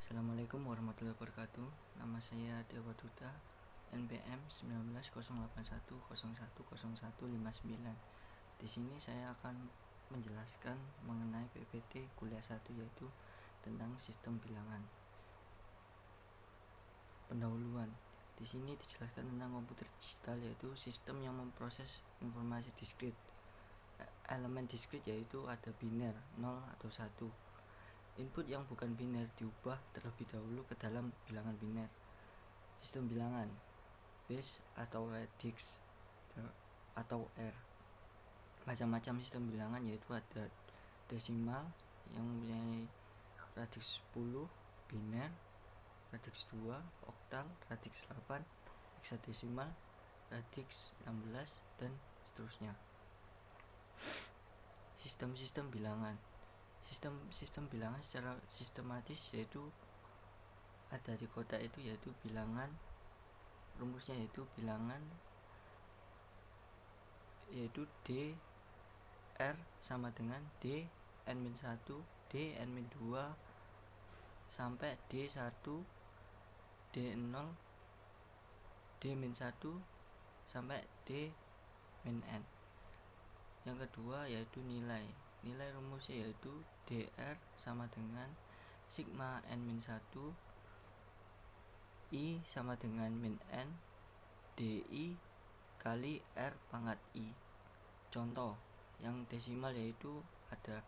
Assalamualaikum warahmatullahi wabarakatuh. Nama saya Dewa Duta, NPM 190810100159. Di sini saya akan menjelaskan mengenai PPT kuliah 1, yaitu tentang sistem bilangan. Pendahuluan. Di sini dijelaskan tentang komputer digital, yaitu sistem yang memproses informasi diskrit. Elemen diskrit yaitu ada biner, 0 atau 1. Input yang bukan biner diubah terlebih dahulu ke dalam bilangan biner. Sistem bilangan base atau radix atau R. Macam-macam sistem bilangan yaitu ada desimal yang mempunyai radix 10, biner, radix 2, oktal, radix 8, hexadesimal, radix 16, dan seterusnya. Sistem bilangan. Sistem bilangan secara sistematis yaitu ada di kotak itu, yaitu bilangan, rumusnya yaitu bilangan yaitu D R sama dengan D N-1 D N-2 sampai D1 D0 D-1 sampai D-N. Yang kedua yaitu nilai rumusnya yaitu DR sama dengan sigma N-1 I sama dengan min N DI kali R pangkat I. Contoh yang desimal yaitu ada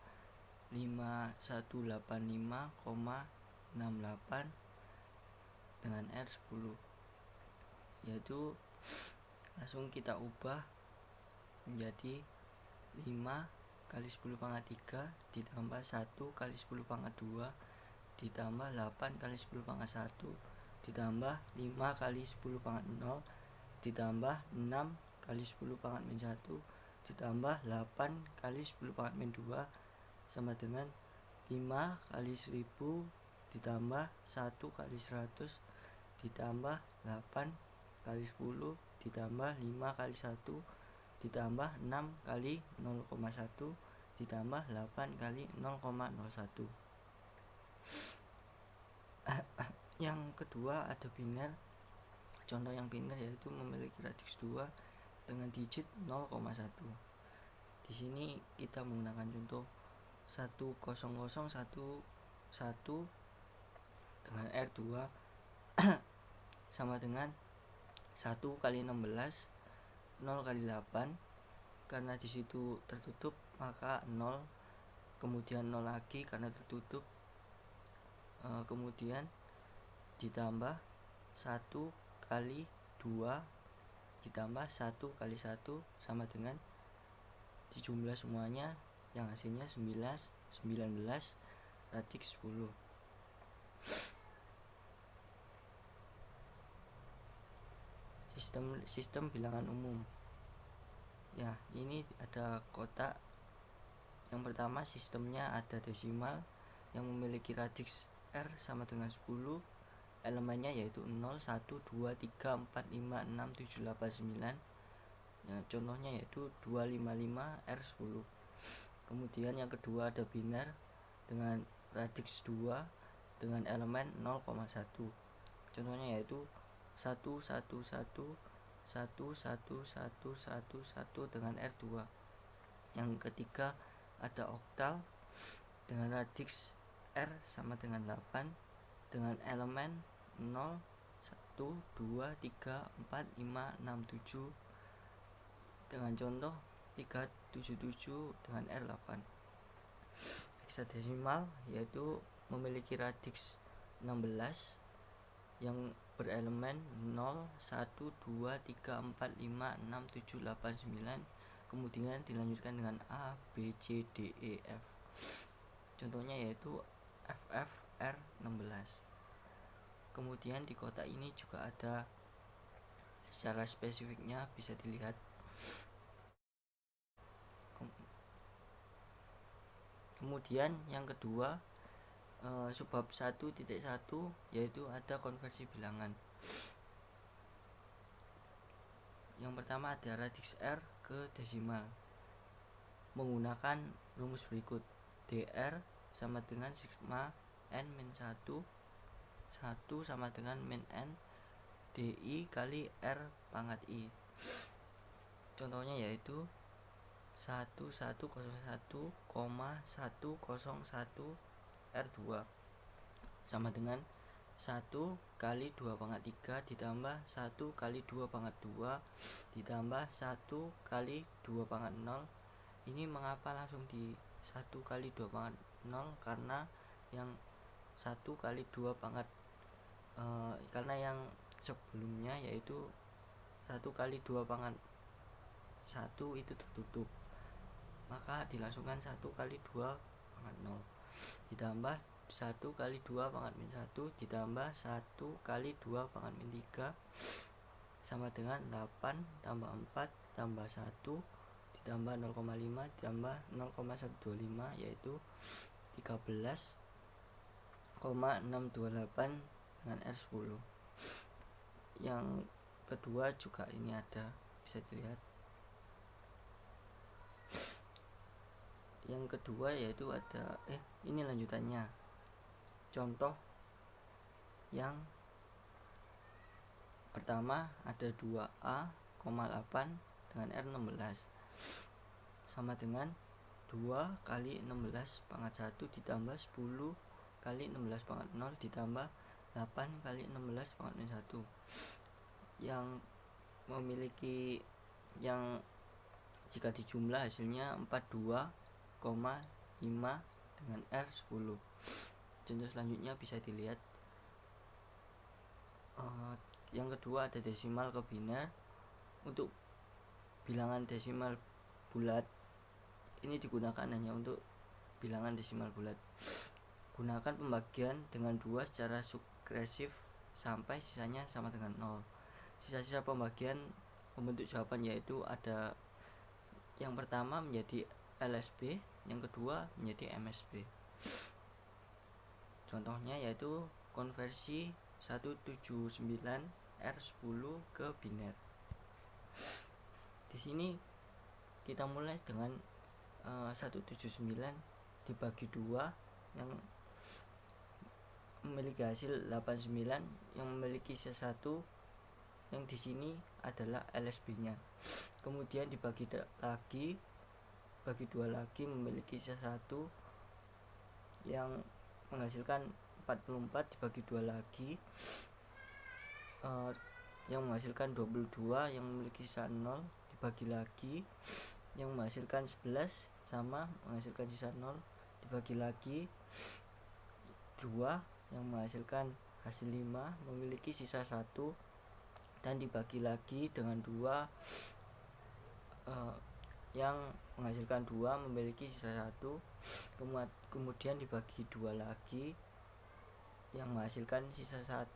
5185,68 dengan R10, yaitu langsung kita ubah menjadi 5 kali 10 pangkat 3 ditambah 1 kali 10 pangkat 2 ditambah 8 kali 10 pangkat 1 ditambah 5 kali 10 pangkat 0 ditambah 6 kali 10 pangkat min 1 ditambah 8 kali 10 pangkat min 2 sama dengan 5 kali 1000 ditambah 1 kali 100 ditambah 8 kali 10 ditambah 5 kali 1 ditambah 6 kali 0,1 ditambah 8 kali 0,01. Yang kedua ada biner. Contoh yang biner yaitu memiliki radix 2 dengan digit 0,1. Di sini kita menggunakan contoh 10011 dengan R2 sama dengan 1 kali 16 0 kali 8. Karena di situ tertutup maka 0, kemudian 0 lagi karena tertutup, kemudian ditambah 1 kali 2 ditambah 1 kali 1 sama dengan dijumlah semuanya yang hasilnya 19 radix 10. Sistem bilangan umum. Ya, ini ada kotak. Yang pertama sistemnya ada desimal yang memiliki radix R sama dengan 10. Elemennya yaitu 0, 1, 2, 3, 4, 5, 6, 7, 8, 9. Ya, contohnya yaitu 255 R10. Kemudian yang kedua ada biner dengan radix 2 dengan elemen 0,1. Contohnya yaitu 1, 1, 1, 1, 1, 1, 1, 1 dengan R2. Yang ketiga ada oktal dengan radix R sama dengan 8 dengan elemen 0, 1, 2, 3, 4, 5, 6, 7 dengan contoh 377 dengan R8. Hexadesimal yaitu memiliki radix 16 yang berelemen 0, 1, 2, 3, 4, 5, 6, 7, 8, 9. Kemudian dilanjutkan dengan A, B, C, D, E, F. Contohnya yaitu FFR16. Kemudian di kotak ini juga ada secara spesifiknya, bisa dilihat. Kemudian yang kedua subbab 1.1 yaitu ada konversi bilangan. Yang pertama ada radix R ke desimal menggunakan rumus berikut. DR sama dengan sigma N-1 1 sama dengan min N DI kali R pangkat I. Contohnya yaitu 1101,101 R2 sama dengan 1 kali 2 pangkat 3 ditambah 1 kali 2 pangkat 2 ditambah 1 kali 2 pangkat 0. Ini mengapa langsung di 1 kali 2 pangkat 0? Karena yang 1 kali 2 pangkat karena yang sebelumnya yaitu 1 kali 2 pangkat 1 itu tertutup, maka dilangsungkan 1 kali 2 pangkat 0 ditambah 1 kali 2 pangkat min 1 ditambah 1 kali 2 pangkat min 3 sama dengan 8 tambah 4 tambah 1 ditambah 0,5 ditambah 0,125 yaitu 13,628 dengan R10. Yang kedua juga ini ada, bisa dilihat. Yang kedua yaitu ada ini lanjutannya. Contoh yang pertama ada 2A,8 dengan R16 sama dengan 2 kali 16 pangkat 1 ditambah 10 kali 16 pangkat 0 ditambah 8 kali 16 pangkat min 1 yang memiliki yang jika dijumlah hasilnya 42,5 dengan R10. Contoh selanjutnya bisa dilihat. Yang kedua ada desimal ke biner. Untuk bilangan desimal bulat ini digunakan hanya untuk bilangan desimal bulat. Gunakan pembagian dengan 2 secara sukresif sampai sisanya sama dengan 0. Sisa-sisa pembagian membentuk jawaban yaitu ada yang pertama menjadi LSB, yang kedua menjadi MSB. Contohnya yaitu konversi 179 R10 ke biner. Di sini kita mulai dengan 179 dibagi 2 yang memiliki hasil 89 yang memiliki sisa 1 yang di sini adalah LSB-nya. Kemudian dibagi lagi, bagi 2 lagi memiliki sisa 1 yang menghasilkan 44 dibagi 2 lagi yang menghasilkan 22 yang memiliki sisa 0 dibagi lagi yang menghasilkan 11 sama menghasilkan sisa 0 dibagi lagi 2 yang menghasilkan hasil 5 memiliki sisa 1 dan dibagi lagi dengan 2 yang menghasilkan 2 memiliki sisa 1 kemudian dibagi 2 lagi yang menghasilkan sisa 1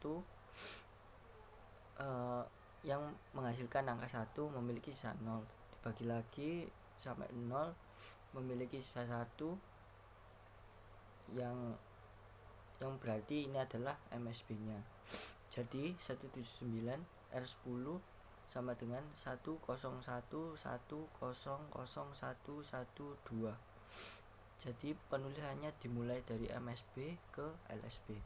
yang menghasilkan angka 1 memiliki sisa 0 dibagi lagi sampai 0 memiliki sisa 1 yang berarti ini adalah MSB-nya. Jadi 179 R10 sama dengan 101100112. Jadi penulisannya dimulai dari MSB ke LSB.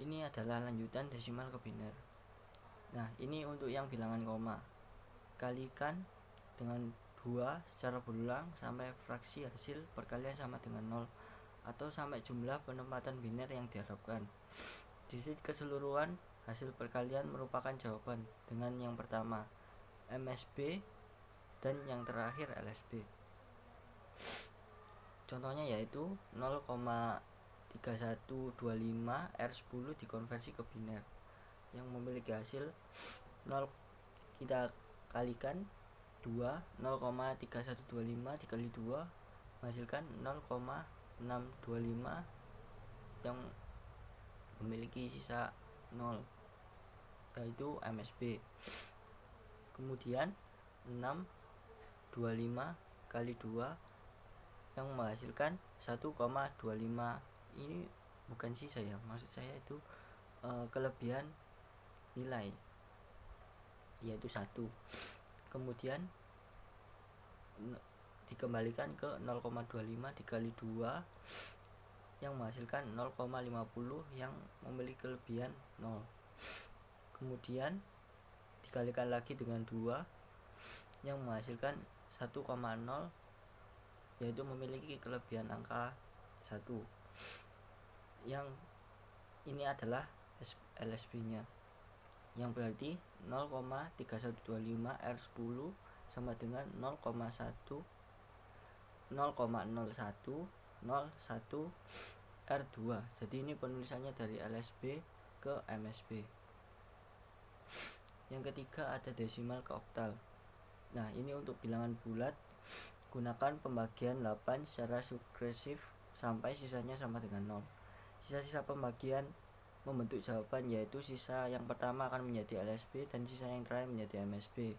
Ini adalah lanjutan desimal ke biner. Nah, ini untuk yang bilangan koma. Kalikan dengan 2 secara berulang sampai fraksi hasil perkalian sama dengan 0 atau sampai jumlah penempatan biner yang diharapkan. Di sisi keseluruhan hasil perkalian merupakan jawaban dengan yang pertama MSB dan yang terakhir LSB. Contohnya yaitu 0,3125 R10 dikonversi ke biner yang memiliki hasil 0, kita kalikan 2, 0,3125 dikali 2 menghasilkan 0,625 yang memiliki sisa 0 yaitu MSB. Kemudian 625 kali 2 yang menghasilkan 1,25. Ini bukan sisa ya, maksud saya itu kelebihan nilai yaitu 1. Kemudian dikembalikan ke 0,25 dikali 2 yang menghasilkan 0,50 yang memiliki kelebihan 0. Kemudian dikalikan lagi dengan 2 yang menghasilkan 1,0 yaitu memiliki kelebihan angka 1. Yang ini adalah LSB-nya, yang berarti 0,3125 R10 sama dengan 0,0101 R2. Jadi ini penulisannya dari LSB ke MSB. Yang ketiga ada desimal ke oktal. Nah, ini untuk bilangan bulat, gunakan pembagian 8 secara sukresif sampai sisanya sama dengan 0. Sisa-sisa pembagian membentuk jawaban, yaitu sisa yang pertama akan menjadi LSB dan sisa yang terakhir menjadi MSB.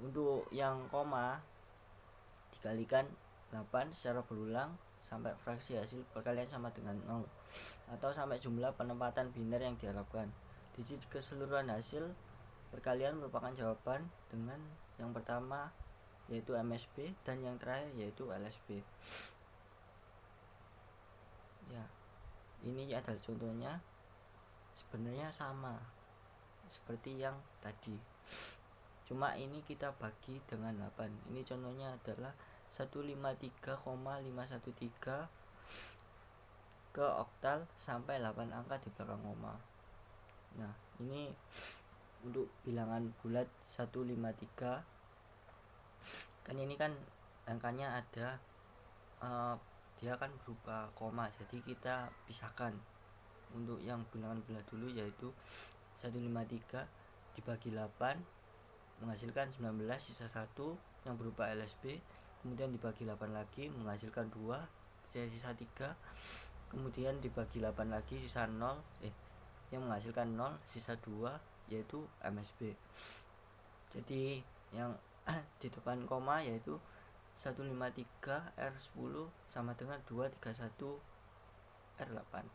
Untuk yang koma dikalikan 8 secara berulang sampai fraksi hasil perkalian sama dengan 0 atau sampai jumlah penempatan biner yang diharapkan. Digit keseluruhan hasil perkalian merupakan jawaban dengan yang pertama yaitu MSB dan yang terakhir yaitu LSB. Ya, ini adalah contohnya, sebenarnya sama seperti yang tadi, cuma ini kita bagi dengan 8. Ini contohnya adalah 153,513 ke oktal sampai 8 angka di belakang koma. Nah, ini untuk bilangan bulat 153, kan ini kan angkanya ada dia kan berupa koma, jadi kita pisahkan. Untuk yang bilangan bulat dulu yaitu 153 dibagi 8 menghasilkan 19 sisa 1 yang berupa LSB, kemudian dibagi 8 lagi menghasilkan 2 sisa 3, kemudian dibagi 8 lagi sisa 0 yang menghasilkan 0 sisa 2 yaitu MSB. Jadi yang di depan koma yaitu 153 R10 sama dengan 231 R8.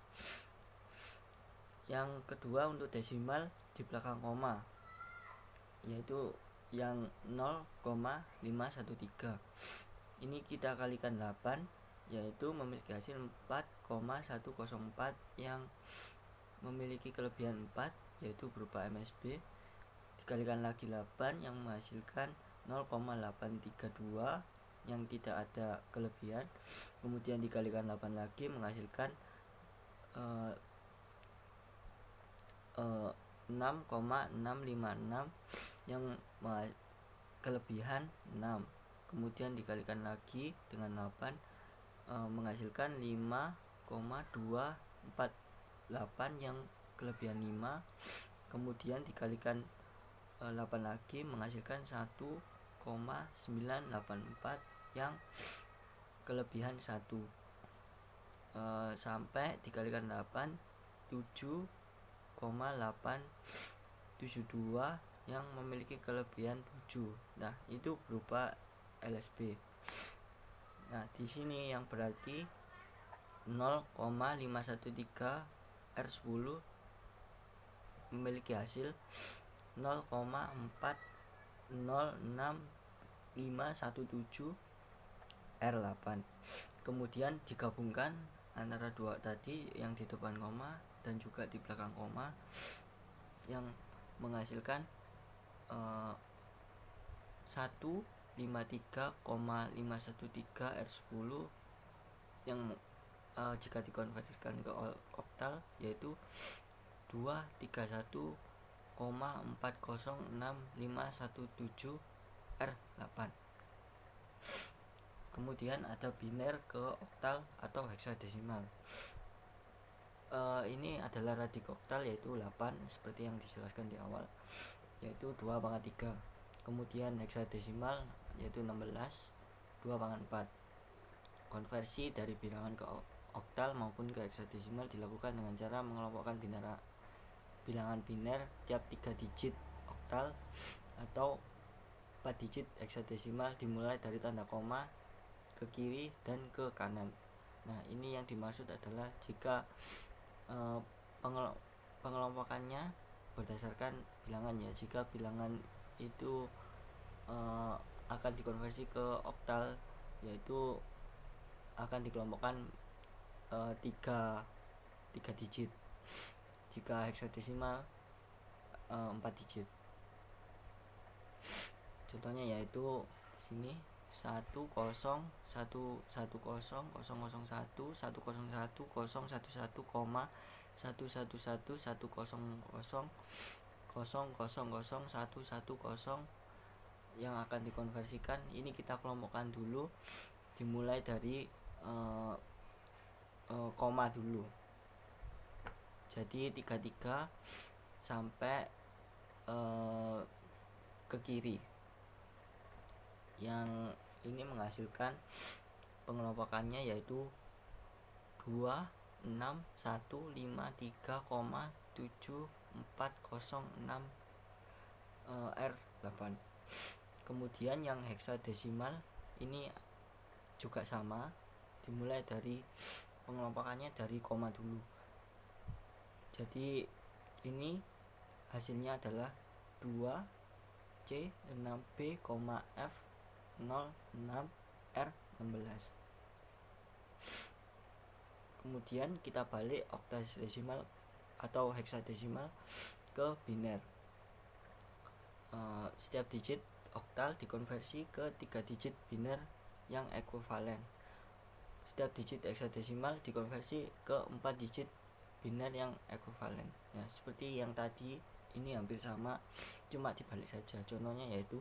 Yang kedua untuk desimal di belakang koma yaitu yang 0,513. Ini kita kalikan 8 yaitu memiliki hasil 4,104 yang memiliki kelebihan 4 yaitu berupa MSB, dikalikan lagi 8 yang menghasilkan 0,832 yang tidak ada kelebihan, kemudian dikalikan 8 lagi menghasilkan 6,656 yang kelebihan 6, kemudian dikalikan lagi dengan 8 menghasilkan 5,248 yang kelebihan 5, kemudian dikalikan 8 lagi menghasilkan 1,984 yang kelebihan 1, sampai dikalikan 8 7,872 yang memiliki kelebihan 7. Nah, itu berupa LSB. Nah, di sini yang berarti 0,513 R10 memiliki hasil 0,406517 R8. Kemudian digabungkan antara dua tadi yang di depan koma dan juga di belakang koma yang menghasilkan 153,513 R10 yang jika dikonversikan ke oktal yaitu 231,406517 R8. Kemudian ada biner ke oktal atau heksadesimal. Ini adalah radik oktal yaitu 8 seperti yang dijelaskan di awal, yaitu 2/3. Kemudian heksadesimal yaitu 16 2/4. Konversi dari bilangan ke oktal maupun ke heksadesimal dilakukan dengan cara mengelompokkan bilangan biner tiap 3 digit oktal atau 4 digit heksadesimal dimulai dari tanda koma ke kiri dan ke kanan. Nah, ini yang dimaksud adalah jika pengelompokannya berdasarkan bilangan ya. Jika bilangan itu akan dikonversi ke oktal yaitu akan dikelompokkan tiga digit. Jika heksadesimal 4 digit. Contohnya yaitu di sini 1011100110111010 yang akan dikonversikan. Ini kita kelompokkan dulu, dimulai dari koma dulu. Jadi 33 sampai ke kiri. Yang ini menghasilkan pengelompokannya yaitu 26153,7406 R8. Kemudian yang heksadesimal ini juga sama, dimulai dari pengelompokannya dari koma dulu. Jadi ini hasilnya adalah 2C6B,F06R16. Kemudian kita balik oktadesimal atau heksadesimal ke biner. Setiap digit oktal dikonversi ke 3 digit biner yang ekuivalen. Setiap digit heksadesimal dikonversi ke 4 digit biner yang ekuivalen. Ya, seperti yang tadi, ini hampir sama, cuma dibalik saja. Contohnya yaitu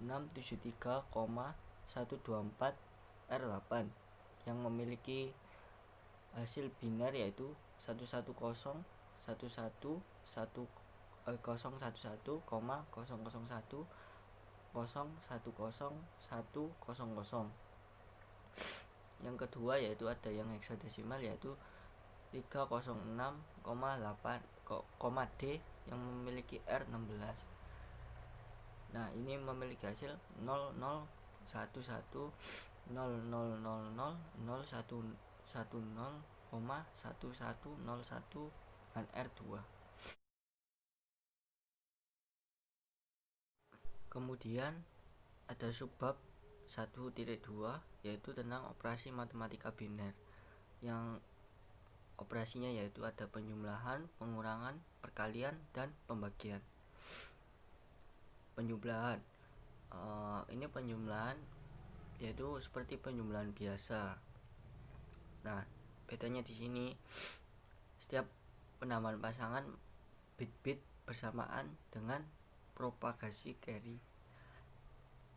673,124 R8 yang memiliki hasil biner yaitu 111,001,001,010,100. Yang kedua yaitu ada yang heksadesimal yaitu 306,8 D yang memiliki R16. Nah, ini memiliki hasil 0011000010,1101 dan R2. Kemudian ada subbab 1.2 yaitu tentang operasi matematika biner, yang operasinya yaitu ada penjumlahan, pengurangan, perkalian, dan pembagian. Penjumlahan, ini penjumlahan yaitu seperti penjumlahan biasa. Nah, bedanya di sini setiap penambahan pasangan bit-bit bersamaan dengan propagasi carry.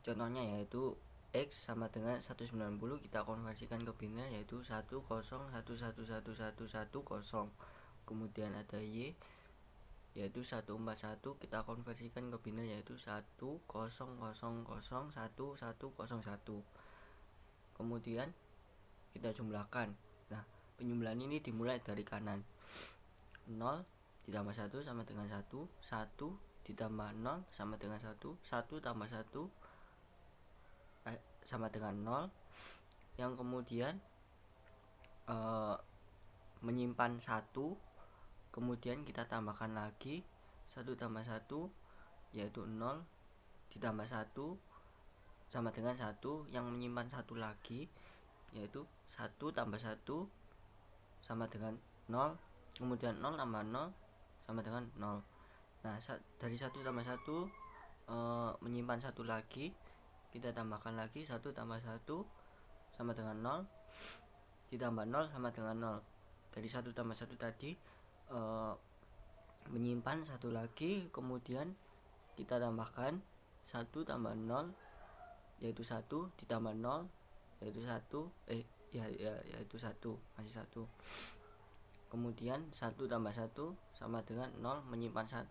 Contohnya yaitu X sama dengan 190, kita konversikan ke biner yaitu 10111110. Kemudian ada Y yaitu 141, kita konversikan ke biner yaitu 10001101. Kemudian kita jumlahkan. Nah, penjumlahan ini dimulai dari kanan. 0 ditambah 1 sama dengan 1, 1 ditambah 0 sama dengan 1, 1 tambah 1 sama dengan 0. Yang kemudian menyimpan 1, kemudian kita tambahkan lagi 1 tambah 1 yaitu 0 ditambah 1 sama dengan 1, yang menyimpan 1 lagi yaitu 1 tambah 1 sama dengan 0, kemudian 0 tambah 0 sama dengan 0. Nah, dari 1 tambah 1 menyimpan 1 lagi, kita tambahkan lagi 1 tambah 1 sama dengan 0, ditambah 0 sama dengan 0. Dari 1 tambah 1 tadi menyimpan 1 lagi, kemudian kita tambahkan 1 tambah 0 yaitu 1 ditambah 0 yaitu 1 yaitu 1, masih 1. Kemudian 1 tambah 1 sama dengan 0, menyimpan 1,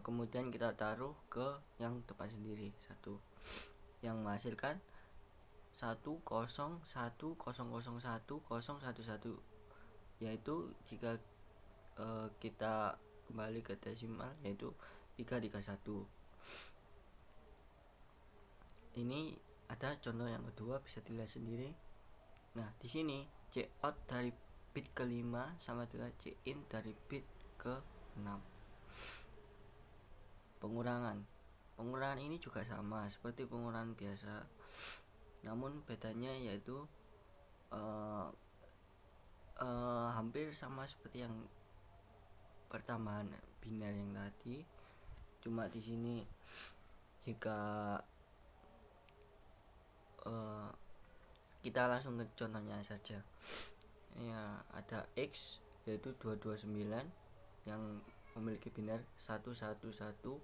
kemudian kita taruh ke yang depan sendiri 1, yang menghasilkan 1010010011, yaitu jika kita kembali ke desimal yaitu 331. Ini ada contoh yang kedua, bisa dilihat sendiri. Nah, di sini C out dari bit ke-5 sama dengan C in dari bit ke-6. Pengurangan ini juga sama seperti pengurangan biasa. namun bedanya yaitu hampir sama seperti yang pertambahan biner yang tadi, cuma di sini jika kita langsung ke contohnya saja ya, ada X yaitu 229 yang memiliki biner 111000101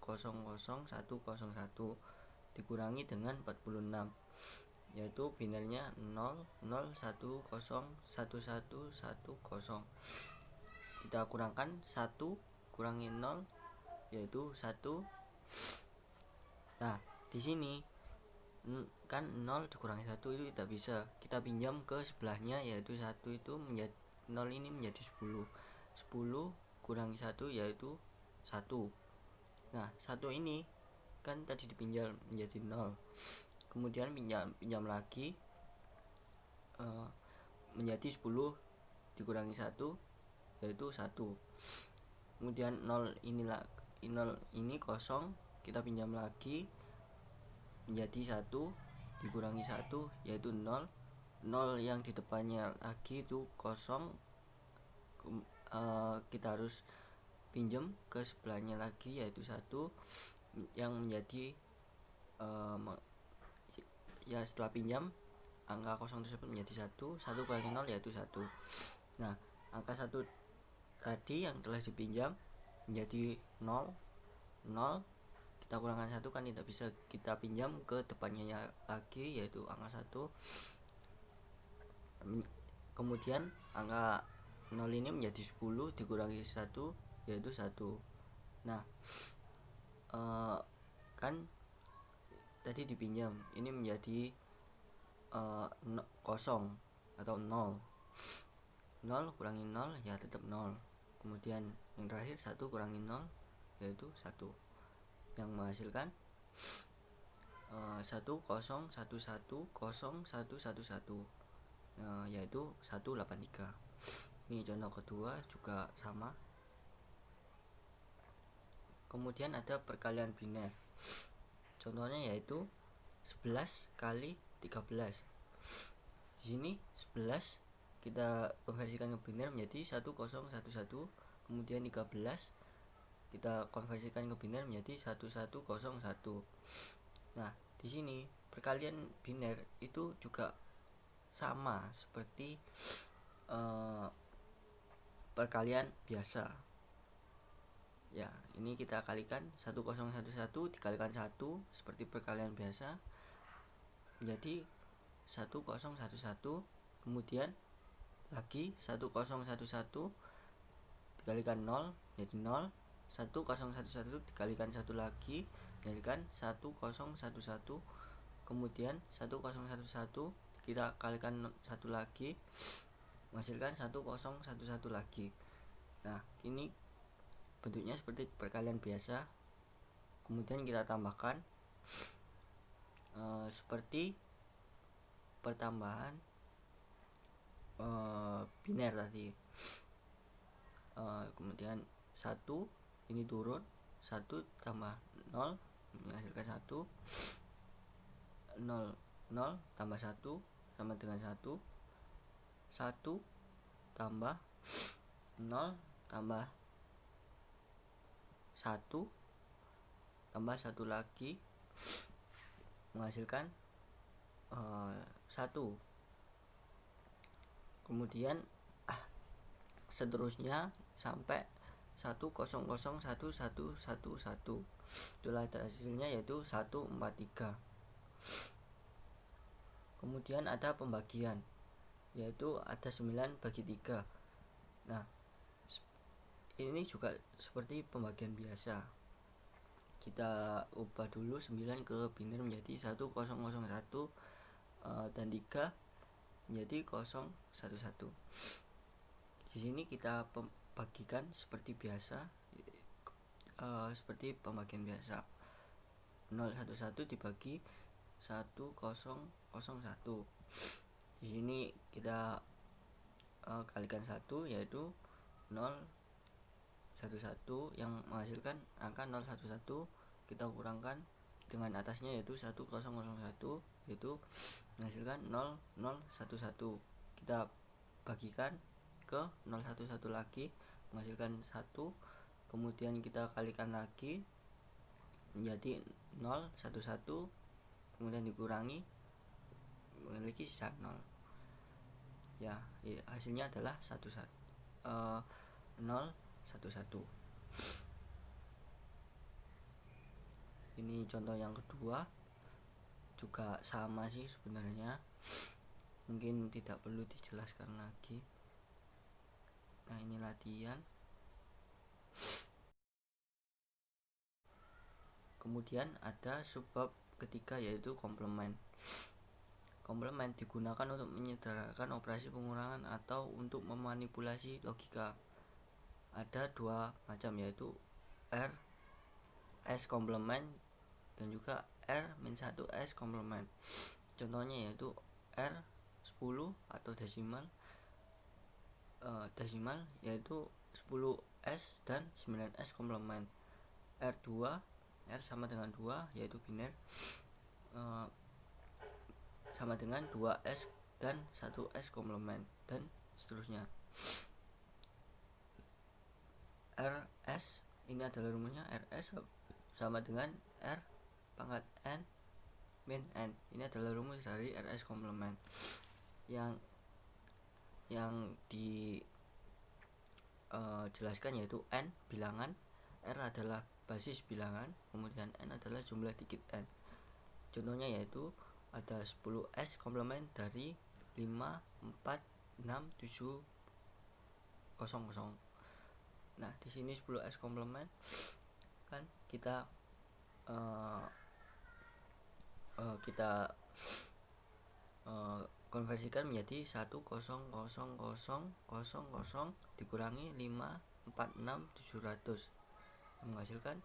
dikurangi dengan 46 yaitu binernya 00101110. Kita kurangkan 1 kurangi 0 yaitu 1. Nah, di sini kan 0 dikurangi 1 itu tidak bisa, kita pinjam ke sebelahnya yaitu 1 itu menjadi 0 ini menjadi 10 kurangi 1 yaitu 1. Nah, 1 ini kan tadi dipinjam menjadi 0, kemudian pinjam lagi menjadi 10 dikurangi 1 yaitu 1. Kemudian 0 ini kosong, kita pinjam lagi menjadi 1 dikurangi 1 yaitu 0. 0 yang di depannya lagi itu kosong, kita harus pinjam ke sebelahnya lagi yaitu 1 yang menjadi ya setelah pinjam angka kosong tersebut menjadi 1 kurangi 0 yaitu 1. Nah, angka 1 tadi yang telah dipinjam menjadi 0, kita kurangkan 1 kan tidak bisa, kita pinjam ke depannya lagi yaitu angka 1. Kemudian angka 0 ini menjadi 10 dikurangi 1 yaitu 1. Nah, kan tadi dipinjam ini menjadi kosong atau 0 kurangi 0 ya tetap 0. Kemudian yang terakhir 1 kurangi 0 yaitu 1 yang menghasilkan 10110111 yaitu 183. Ini contoh kedua juga sama. Kemudian ada perkalian biner, contohnya yaitu 11 kali 13. Di sini 11 kita konversikan ke biner menjadi 1011, kemudian 13 kita konversikan ke biner menjadi 1101. Nah, di sini perkalian biner itu juga sama seperti perkalian biasa. Ya, ini kita kalikan 1011 dikalikan 1 seperti perkalian biasa menjadi 1011, kemudian lagi 1011 dikalikan 0 jadi 0, 1011 dikalikan 1 lagi menjadikan 1011, kemudian 1011 kita kalikan 1 lagi menghasilkan 1011 lagi. Nah, ini bentuknya seperti perkalian biasa. Kemudian kita tambahkan seperti pertambahan biner tadi. Kemudian 1 ini turun, 1 tambah 0 menghasilkan 1, 0 tambah 1 sama dengan 1, 1 tambah 0 tambah 1 tambah 1 lagi menghasilkan 1. Kemudian seterusnya sampai 10011111. Itulah hasilnya yaitu 143. Kemudian ada pembagian yaitu ada 9 bagi 3. Nah, ini juga seperti pembagian biasa. Kita ubah dulu 9 ke biner menjadi 1001 dan 3 menjadi 011. Di sini kita bagikan seperti biasa, seperti pembagian biasa. 011 dibagi 1001. Di sini kita kalikan 1 yaitu 011 yang menghasilkan angka 011, kita kurangkan dengan atasnya yaitu 1001, yaitu menghasilkan 0011. Kita bagikan ke 011 lagi menghasilkan 1, kemudian kita kalikan lagi menjadi 011, kemudian dikurangi memiliki sisa 0. Ya, hasilnya adalah 011. Ini contoh yang kedua, juga sama sih sebenarnya, mungkin tidak perlu dijelaskan lagi. Nah, ini latihan. Kemudian ada subbab ketiga yaitu komplement. Komplement digunakan untuk menyederhanakan operasi pengurangan atau untuk memanipulasi logika. Ada dua macam, yaitu RS komplement dan juga R-1S komplement. Contohnya yaitu R10 atau desimal yaitu 10S dan 9S komplement. R2, R sama dengan 2 yaitu biner, sama dengan 2S dan 1S komplement, dan seterusnya. RS ini adalah rumusnya, RS sama dengan R pangkat N min N. Ini adalah rumus dari RS komplement yang dijelaskan yaitu N bilangan, R adalah basis bilangan, kemudian N adalah jumlah digit N. Contohnya yaitu ada 10S komplement dari 5, 4, 6, 7, 0. Nah, di sini 10S komplement kan kita konversikan menjadi 1000000 dikurangi 546700 menghasilkan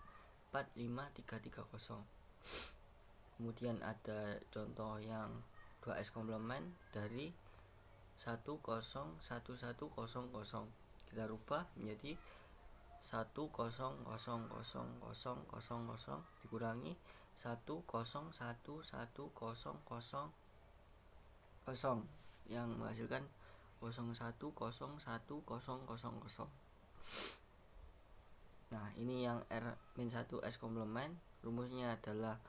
45330. Kemudian ada contoh yang 2S komplement dari 1011000, kita rubah menjadi 1000000 dikurangi 1011000 yang menghasilkan 01010000. Nah, ini yang R-1S komplement, rumusnya adalah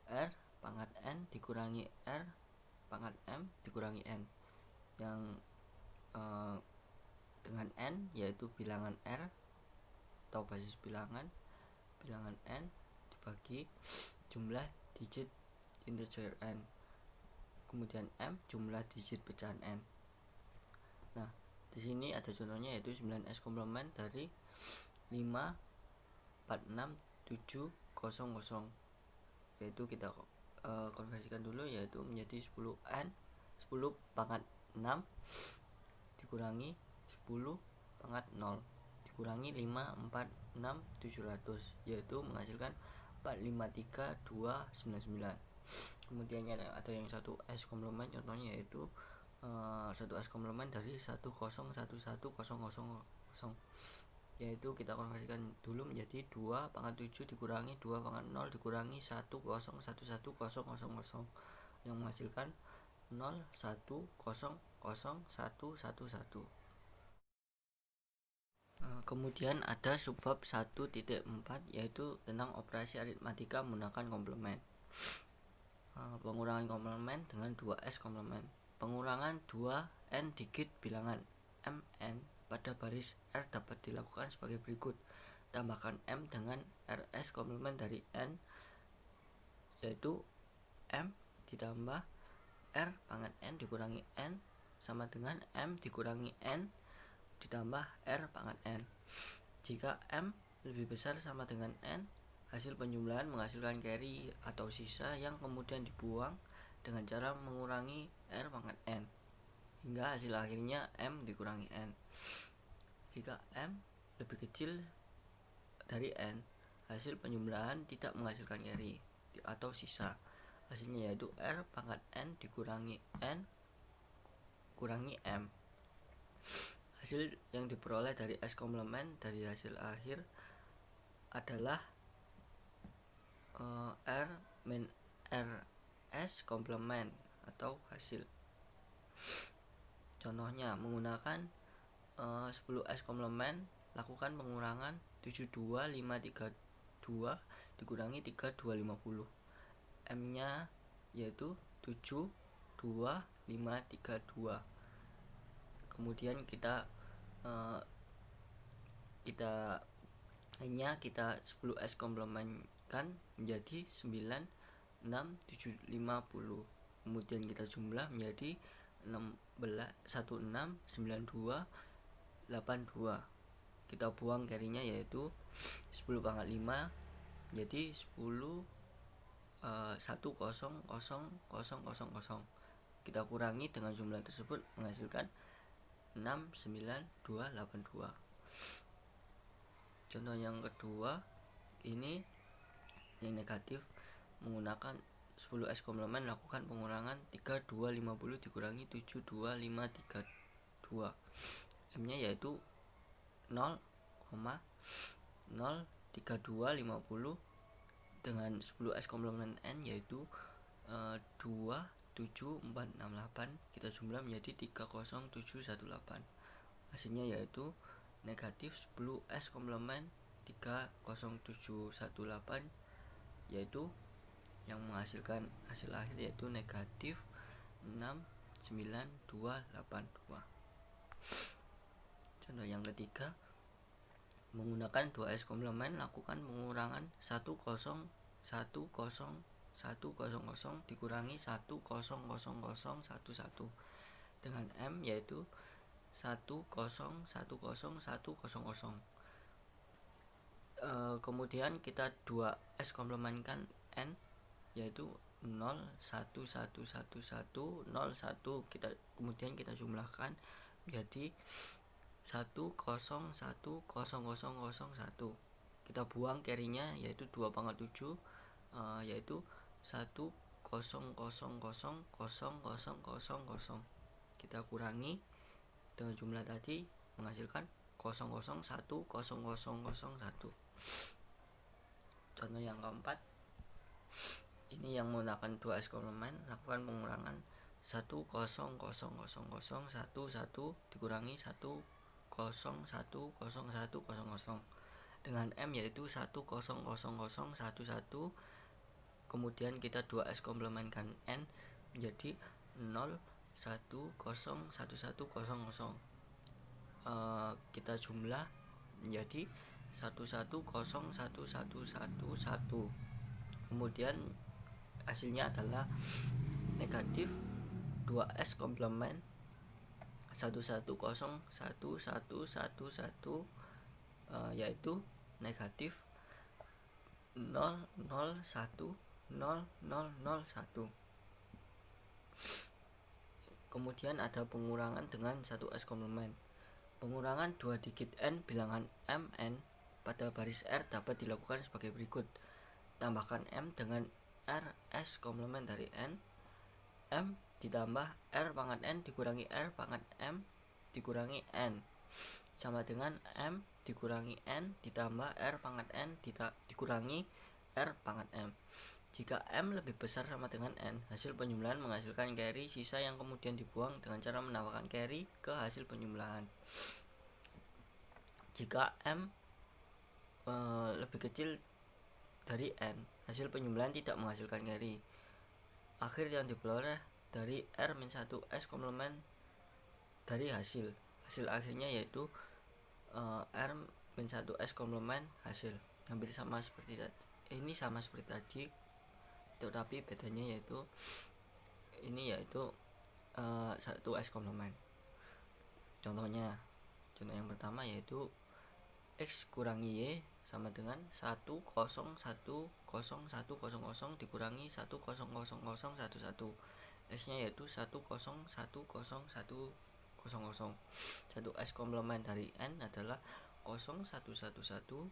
R pangkat N dikurangi R pangkat M dikurangi N, yang dengan N yaitu bilangan R atau basis bilangan N dibagi jumlah digit integer N, kemudian M jumlah digit pecahan N. Nah, di sini ada contohnya yaitu 9S komplement dari 546700, yaitu kita konversikan dulu yaitu menjadi 10 pangkat 6 dikurangi 10 pangkat 0 dikurangi 546700, yaitu menghasilkan 453299. Kemudian ada yang 1S komplement, contohnya yaitu 1S komplement dari 1011000, yaitu kita konversikan dulu menjadi 2 pangkat 7 dikurangi 2 pangkat 0 dikurangi 1011000 yang menghasilkan 010011. Kemudian ada subbab 1.4 yaitu tentang operasi aritmatika menggunakan komplement. Pengurangan komplement dengan 2S komplement. Pengurangan 2n digit bilangan Mn pada baris R dapat dilakukan sebagai berikut. Tambahkan M dengan RS komplement dari N, yaitu M ditambah R pangkat N dikurangi N sama dengan M dikurangi N ditambah R pangkat N. Jika M lebih besar sama dengan N, hasil penjumlahan menghasilkan carry atau sisa yang kemudian dibuang dengan cara mengurangi R pangkat N hingga hasil akhirnya M dikurangi N. Jika M lebih kecil dari N, hasil penjumlahan tidak menghasilkan carry atau sisa. Hasilnya yaitu R pangkat N dikurangi N kurangi M. Hasil yang diperoleh dari S komplement dari hasil akhir adalah R-1 RS komplement atau hasil. Contohnya menggunakan 10S komplement, lakukan pengurangan 72532 dikurangi 3250. M nya yaitu 72532. Kemudian kita hanya 10S komplementkan menjadi 96750. Kemudian kita jumlah menjadi 169282. Kita buang carry-nya yaitu 10 pangkat 5 jadi 10 1000000. Kita kurangi dengan jumlah tersebut menghasilkan 69282. Contoh yang kedua ini yang negatif, menggunakan 10S komplement, lakukan pengurangan 3250 dikurangi 72532. M nya yaitu 0,03250 dengan 10S komplement N yaitu 27468. Kita jumlah menjadi 30718. Hasilnya yaitu negatif 10S komplement 30718, yaitu yang menghasilkan hasil akhir yaitu negatif 69282. Contoh yang ketiga, menggunakan 2S komplement, lakukan pengurangan 1010010 dikurangi 1000011 dengan M yaitu 1010100. Kemudian kita 2S komplementkan N yaitu 0111101. Kemudian kita jumlahkan menjadi 1010001. Kita buang carry-nya yaitu 2 pangkat 7 yaitu 1000000. Kita kurangi dengan jumlah tadi menghasilkan 0010001. Contoh yang keempat, ini yang menggunakan 2S komplement, lakukan pengurangan 1000011 dikurangi 1001010 dengan M yaitu 1000011. Kemudian kita 2S komplementkan N menjadi 0101100. Kita jumlah menjadi 1101111. Kemudian hasilnya adalah negatif 2S komplement 1101111, yaitu negatif 0010001. Kemudian ada pengurangan dengan 1S komplement. Pengurangan 2 digit N bilangan MN pada baris R dapat dilakukan sebagai berikut. Tambahkan M dengan RS komplement dari N. M ditambah R pangkat N dikurangi R pangkat M dikurangi N sama dengan M dikurangi N ditambah R pangkat N dikurangi R pangkat M. Jika M lebih besar sama dengan N, hasil penjumlahan menghasilkan carry sisa yang kemudian dibuang dengan cara menambahkan carry ke hasil penjumlahan. Jika M lebih kecil dari N, hasil penjumlahan tidak menghasilkan carry. Akhir yang diperoleh dari R-1S komplement dari hasil akhirnya yaitu R-1S komplement hasil. Hampir sama seperti tadi. Ini sama seperti tadi, tetapi bedanya yaitu ini yaitu 1S komplement. Contoh yang pertama yaitu X kurangi Y sama dengan 1001010 dikurangi 1000011. X nya yaitu 1010100. 1S komplement dari N adalah 011101.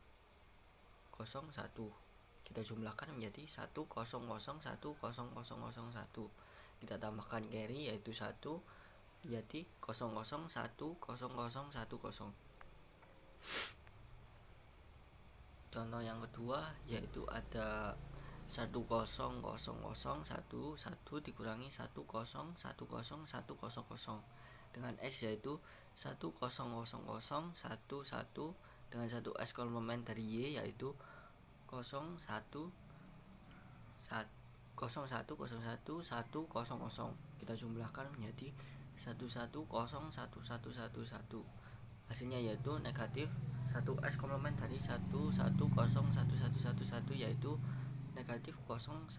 Kita jumlahkan menjadi 1001001. Kita tambahkan carry yaitu 1 menjadi 0010010. Contoh yang kedua yaitu ada 1000111 dikurangi 1010100 dengan X yaitu 10011 dengan 1 S komplement dari Y yaitu 01011100. Kita jumlahkan menjadi 1101111. Hasilnya yaitu negatif 1 S komplement dari 1101111 yaitu negatif 01001.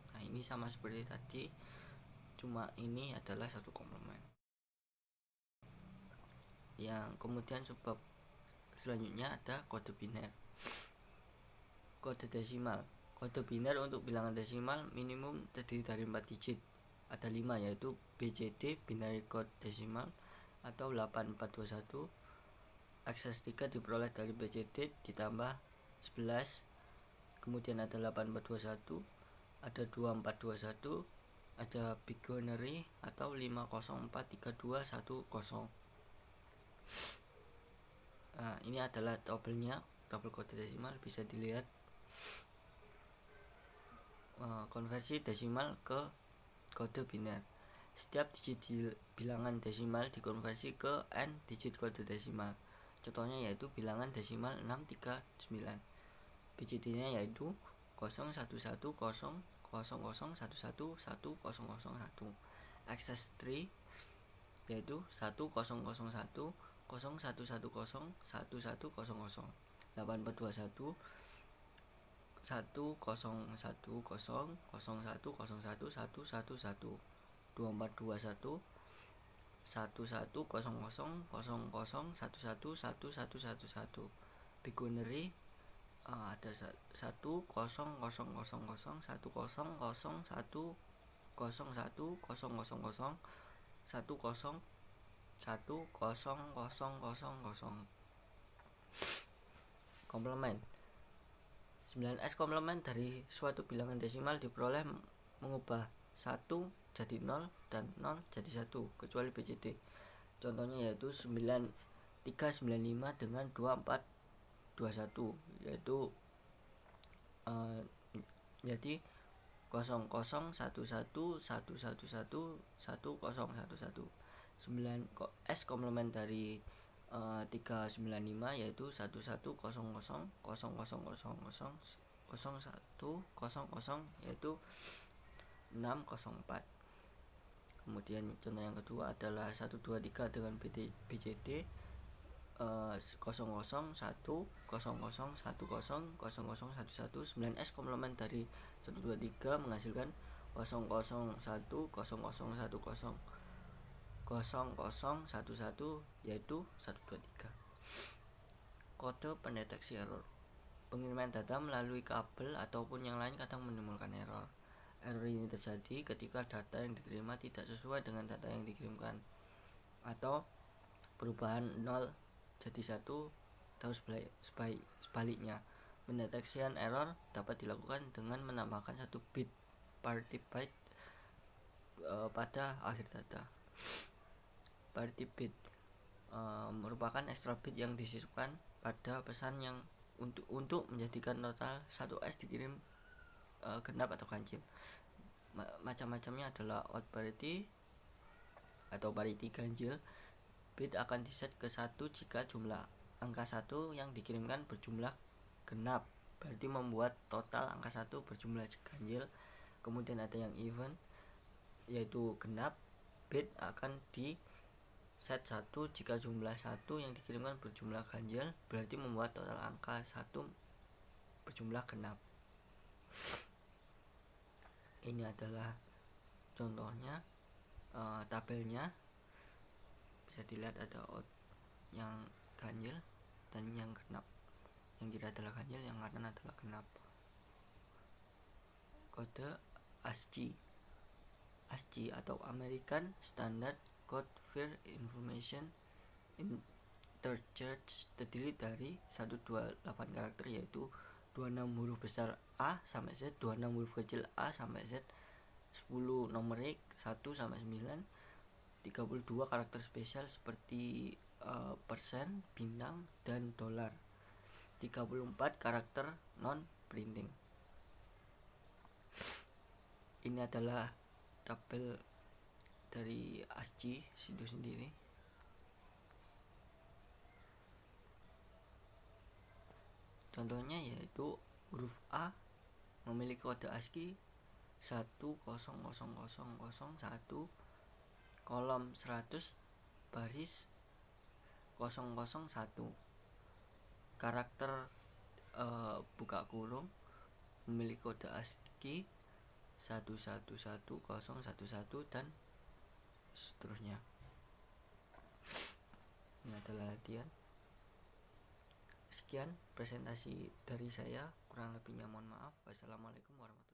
Nah, ini sama seperti tadi, cuma ini adalah satu komplement. Yang kemudian sebab selanjutnya ada kode biner. Kode desimal. Kode biner untuk bilangan desimal minimum terdiri dari 4 digit. Ada 5 yaitu BCD binary code decimal atau 8421. Akses 3 diperoleh dari BCD ditambah 11. Kemudian ada 8421, ada 2421, ada binary atau 5043210. Nah, ini adalah tabelnya, tabel kode desimal, bisa dilihat konversi desimal ke kode biner. Setiap digit bilangan desimal dikonversi ke n digit kode desimal. Contohnya yaitu bilangan desimal 639. BCD-nya yaitu 011000111001. Access 3 yaitu 1001011100. 8421 101001011111 2421 1100111111. Binary ada 1000110010100010. Komplement. 9S komplement dari suatu bilangan desimal diperoleh mengubah 1 jadi 0 dan 0 jadi 1 kecuali BCD. Contohnya yaitu 9395 dengan 2421 yaitu jadi 001111111011. 9S komplement dari 395 yaitu 1100000100 yaitu 604. Kemudian contoh yang kedua adalah 123 dengan BCD 00100100011. 9S komplement dari 123 menghasilkan 00100100011 yaitu 123. Kode pendeteksi error. Pengiriman data melalui kabel ataupun yang lain kadang menimbulkan error. Error ini terjadi ketika data yang diterima tidak sesuai dengan data yang dikirimkan, atau perubahan 0 jadi 1 atau sebaliknya. Pendeteksian error dapat dilakukan dengan menambahkan 1 bit parity byte pada akhir data. Parity bit merupakan ekstra bit yang disisipkan pada pesan yang untuk menjadikan total 1S dikirim genap atau ganjil. Macam-macamnya adalah odd parity atau parity ganjil. Bit akan diset ke 1 jika jumlah angka 1 yang dikirimkan berjumlah genap, berarti membuat total angka 1 berjumlah ganjil. Kemudian ada yang even, yaitu genap. Bit akan di set 1 jika jumlah 1 yang dikirimkan berjumlah ganjil, berarti membuat total angka 1 berjumlah genap. Ini adalah contohnya, tabelnya bisa dilihat ada odd yang ganjil dan yang genap. Yang kira adalah ganjil, yang kanan adalah genap. Kode ASCII. ASCII atau American Standard Code for Information Interchange terdiri dari 128 karakter, yaitu 26 huruf besar A sampai Z, 26 huruf kecil A sampai Z, 10 numerik 1 sampai 9, 32 karakter spesial seperti persen, bintang, dan dolar. 34 karakter non printing. Ini adalah tabel dari ASCII itu sendiri. Contohnya yaitu huruf A memiliki kode ASCII 100001 kolom 100 baris 001. Karakter buka kurung memiliki kode ASCII 111011 dan seterusnya. Ini adalah latihan. Sekian presentasi dari saya, kurang lebihnya mohon maaf. Wassalamualaikum warahmatullahi wabarakatuh.